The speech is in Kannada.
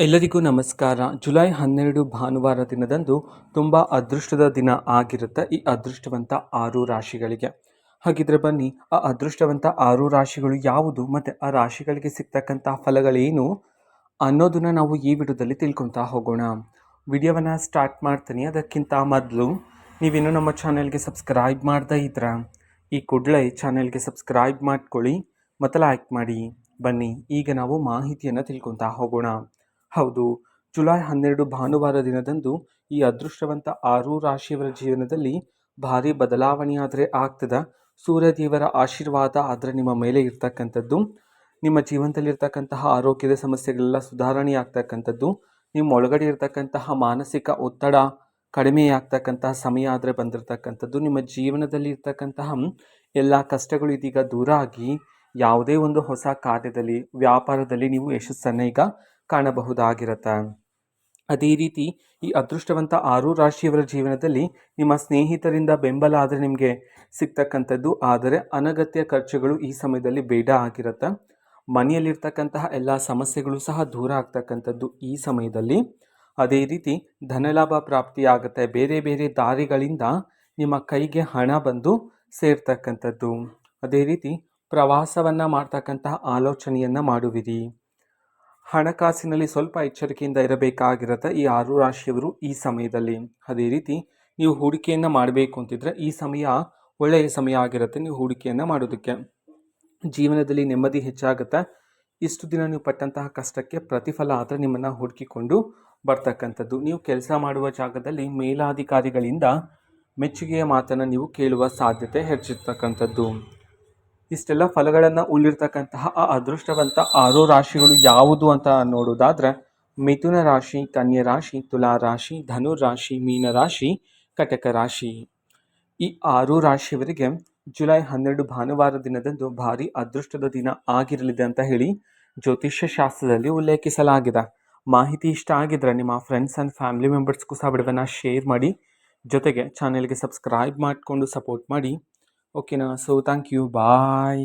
ಎಲ್ಲರಿಗೂ ನಮಸ್ಕಾರ. ಜುಲೈ 12 ಭಾನುವಾರ ದಿನದಂದು ತುಂಬ ಅದೃಷ್ಟದ ದಿನ ಆಗಿರುತ್ತೆ ಈ ಅದೃಷ್ಟವಂತ 6 ರಾಶಿಗಳಿಗೆ. ಹಾಗಿದ್ರೆ ಬನ್ನಿ, ಆ ಅದೃಷ್ಟವಂತ 6 ರಾಶಿಗಳು ಯಾವುದು ಮತ್ತು ಆ ರಾಶಿಗಳಿಗೆ ಸಿಗ್ತಕ್ಕಂಥ ಫಲಗಳೇನು ಅನ್ನೋದನ್ನ ನಾವು ಈ ವಿಡಿಯೋದಲ್ಲಿ ತಿಳ್ಕೊತಾ ಹೋಗೋಣ. ವಿಡಿಯೋವನ್ನು ಸ್ಟಾರ್ಟ್ ಮಾಡ್ತೀನಿ. ಅದಕ್ಕಿಂತ ಮೊದಲು ನೀವಿನ್ನೂ ನಮ್ಮ ಚಾನೆಲ್ಗೆ ಸಬ್ಸ್ಕ್ರೈಬ್ ಮಾಡ್ತಾ ಇದ್ರ ಈ ಕೂಡಲೇ ಚಾನೆಲ್ಗೆ ಸಬ್ಸ್ಕ್ರೈಬ್ ಮಾಡ್ಕೊಳ್ಳಿ ಮತ್ತು ಲೈಕ್ ಮಾಡಿ. ಬನ್ನಿ ಈಗ ನಾವು ಮಾಹಿತಿಯನ್ನು ತಿಳ್ಕೊತಾ ಹೋಗೋಣ. ಹೌದು, ಜುಲೈ 12 ಭಾನುವಾರ ದಿನದಂದು ಈ ಅದೃಷ್ಟವಂತ 6 ರಾಶಿಯವರ ಜೀವನದಲ್ಲಿ ಭಾರಿ ಬದಲಾವಣೆಯಾದರೆ ಆಗ್ತದ. ಸೂರ್ಯದೇವರ ಆಶೀರ್ವಾದ ಆದರೆ ನಿಮ್ಮ ಮೇಲೆ ಇರ್ತಕ್ಕಂಥದ್ದು. ನಿಮ್ಮ ಜೀವನದಲ್ಲಿರ್ತಕ್ಕಂತಹ ಆರೋಗ್ಯದ ಸಮಸ್ಯೆಗಳೆಲ್ಲ ಸುಧಾರಣೆ ಆಗ್ತಕ್ಕಂಥದ್ದು. ನಿಮ್ಮ ಒಳಗಡೆ ಇರ್ತಕ್ಕಂತಹ ಮಾನಸಿಕ ಒತ್ತಡ ಕಡಿಮೆ ಆಗ್ತಕ್ಕಂತಹ ಸಮಯ ಆದರೆ ಬಂದಿರತಕ್ಕಂಥದ್ದು. ನಿಮ್ಮ ಜೀವನದಲ್ಲಿ ಇರ್ತಕ್ಕಂತಹ ಎಲ್ಲ ಕಷ್ಟಗಳು ಇದೀಗ ದೂರ ಆಗಿ ಯಾವುದೇ ಒಂದು ಹೊಸ ಕಾರ್ಯದಲ್ಲಿ, ವ್ಯಾಪಾರದಲ್ಲಿ ನೀವು ಯಶಸ್ಸನ್ನು ಈಗ ಕಾಣಬಹುದಾಗಿರುತ್ತೆ. ಅದೇ ರೀತಿ ಈ ಅದೃಷ್ಟವಂತ 6 ರಾಶಿಯವರ ಜೀವನದಲ್ಲಿ ನಿಮ್ಮ ಸ್ನೇಹಿತರಿಂದ ಬೆಂಬಲ ಆದರೆ ನಿಮಗೆ ಸಿಗ್ತಕ್ಕಂಥದ್ದು. ಆದರೆ ಅನಗತ್ಯ ಖರ್ಚುಗಳು ಈ ಸಮಯದಲ್ಲಿ ಬೇಡ ಆಗಿರುತ್ತೆ. ಮನೆಯಲ್ಲಿರ್ತಕ್ಕಂತಹ ಎಲ್ಲ ಸಮಸ್ಯೆಗಳು ಸಹ ದೂರ ಆಗ್ತಕ್ಕಂಥದ್ದು ಈ ಸಮಯದಲ್ಲಿ. ಅದೇ ರೀತಿ ಧನಲಾಭ ಪ್ರಾಪ್ತಿಯಾಗುತ್ತೆ. ಬೇರೆ ಬೇರೆ ದಾರಿಗಳಿಂದ ನಿಮ್ಮ ಕೈಗೆ ಹಣ ಬಂದು ಸೇರ್ತಕ್ಕಂಥದ್ದು. ಅದೇ ರೀತಿ ಪ್ರವಾಸವನ್ನು ಮಾಡ್ತಕ್ಕಂತಹ ಆಲೋಚನೆಯನ್ನು ಮಾಡುವಿರಿ. ಹಣಕಾಸಿನಲ್ಲಿ ಸ್ವಲ್ಪ ಎಚ್ಚರಿಕೆಯಿಂದ ಇರಬೇಕಾಗಿರುತ್ತೆ ಈ 6 ರಾಶಿಯವರು ಈ ಸಮಯದಲ್ಲಿ. ಅದೇ ರೀತಿ ನೀವು ಹೂಡಿಕೆಯನ್ನು ಮಾಡಬೇಕು ಅಂತಿದ್ರೆ ಈ ಸಮಯ ಒಳ್ಳೆಯ ಸಮಯ ಆಗಿರುತ್ತೆ ನೀವು ಹೂಡಿಕೆಯನ್ನು ಮಾಡೋದಕ್ಕೆ. ಜೀವನದಲ್ಲಿ ನೆಮ್ಮದಿ ಹೆಚ್ಚಾಗುತ್ತೆ. ಇಷ್ಟು ದಿನ ನೀವು ಪಟ್ಟಂತಹ ಕಷ್ಟಕ್ಕೆ ಪ್ರತಿಫಲ ಆದರೆ ನಿಮ್ಮನ್ನು ಹುಡುಕಿಕೊಂಡು ಬರ್ತಕ್ಕಂಥದ್ದು. ನೀವು ಕೆಲಸ ಮಾಡುವ ಜಾಗದಲ್ಲಿ ಮೇಲಾಧಿಕಾರಿಗಳಿಂದ ಮೆಚ್ಚುಗೆಯ ಮಾತನ್ನು ನೀವು ಕೇಳುವ ಸಾಧ್ಯತೆ ಹೆಚ್ಚಿರ್ತಕ್ಕಂಥದ್ದು. ಇಷ್ಟೆಲ್ಲ ಫಲಗಳನ್ನು ಉಳ್ಳಿರ್ತಕ್ಕಂತಹ ಆ ಅದೃಷ್ಟವಂತ 6 ರಾಶಿಗಳು ಯಾವುದು ಅಂತ ನೋಡೋದಾದ್ರೆ ಮಿಥುನ ರಾಶಿ, ಕನ್ಯಾ ರಾಶಿ, ತುಲಾ ರಾಶಿ, ಧನು ರಾಶಿ, ಮೀನ ರಾಶಿ, ಕಟಕ ರಾಶಿ. ಈ 6 ರಾಶಿಯವರಿಗೆ ಜುಲೈ 12 ಭಾನುವಾರ ದಿನದಂದು ಭಾರಿ ಅದೃಷ್ಟದ ದಿನ ಆಗಿರಲಿದೆ ಅಂತ ಹೇಳಿ ಜ್ಯೋತಿಷ್ಯ ಶಾಸ್ತ್ರದಲ್ಲಿ ಉಲ್ಲೇಖಿಸಲಾಗಿದೆ. ಮಾಹಿತಿ ಇಷ್ಟ ಆಗಿದ್ರೆ ನಿಮ್ಮ ಫ್ರೆಂಡ್ಸ್ ಆ್ಯಂಡ್ ಫ್ಯಾಮಿಲಿ ಮೆಂಬರ್ಸ್ಗೂ ಸಹ ವಿಡಿಯೋವನ್ನು ಶೇರ್ ಮಾಡಿ. ಜೊತೆಗೆ ಚಾನೆಲ್ಗೆ ಸಬ್ಸ್ಕ್ರೈಬ್ ಮಾಡಿಕೊಂಡು ಸಪೋರ್ಟ್ ಮಾಡಿ. ಓಕೆನಾ? So thank you, bye.